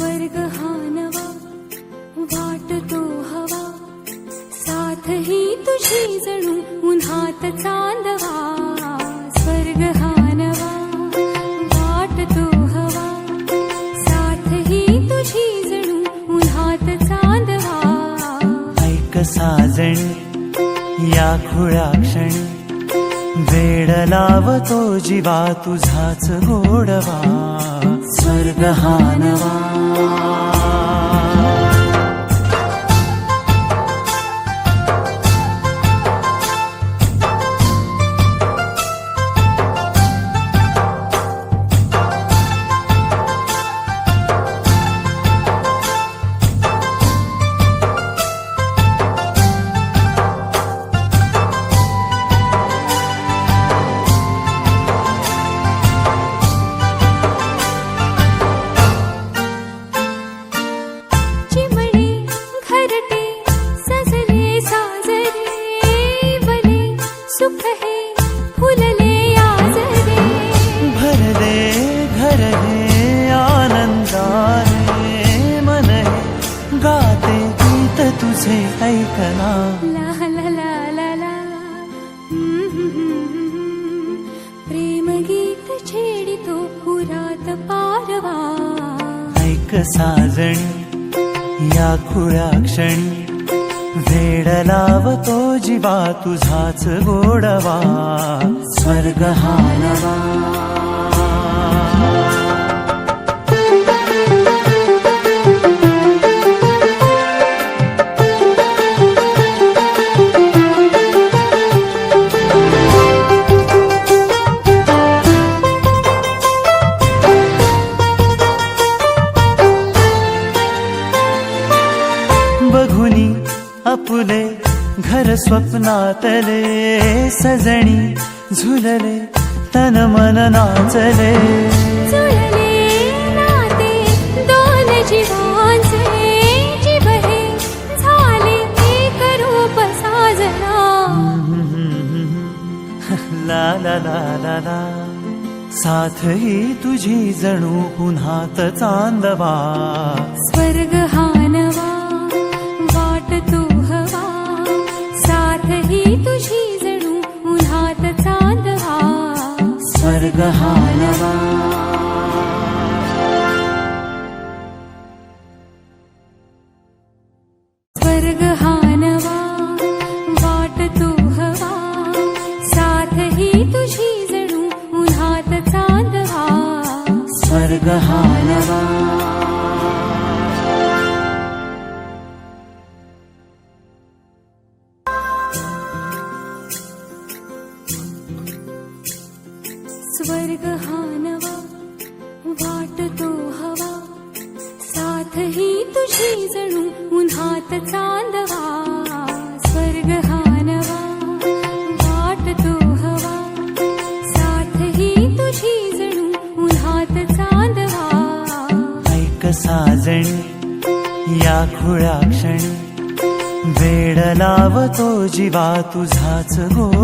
स्वर्ग हा नवा वाटतो हवा, साथ ही तुझी जणू उन्हात चांदवा. स्वर्ग हा नवा वाटतो हवा, साथ ही तुझी जणू उन्हात चांदवा. ऐक साजणी या खुळ्या क्षणी, वेड लावतो जीवा तुझाच गोडवा. स्वर्ग हा नवा. सुख है फुलले आजरे, भरले घर हे आनंदाने. मन हे गाते गीत तुझे ऐकना. ला ला ला ला ला. प्रेम गीत छेडितो पुरात पारवा. ऐक साजणी या खुळ्या क्षणी, वेड लावतो जीवा तुझाच गोडवा. स्वर्ग हा नवा. बघुनी आपुले घर स्वप्नातले, सजणी झुलले तन मन नाचले. जुळले नाते दोन जीवांचे, जीव हे झाले एक रूप साजना. ला ला ला ला ला. साथ ही तुझी जणू उन्हात चांदवा. स्वर्ग हा नवा वाटतो हवा, साथ ही तुझी जणू उन्हात चांदवा. स्वर्ग हा नवा. स्वर्ग हा नवा वाटतो हवा, साथ ही तुझी जणू उन्हात चांदवा. स्वर्ग हा नवा. स्वर्ग हा नवा वाटतो हवा, साथ ही तुझी जणू उन्हात चांदवा. स्वर्ग हा नवा वाटतो हवा, साथ ही तुझी जणू उन्हात चांदवा. ऐक साजणी या खुळ्या क्षणी, वेड लावतो जीवा तुझाच गोड.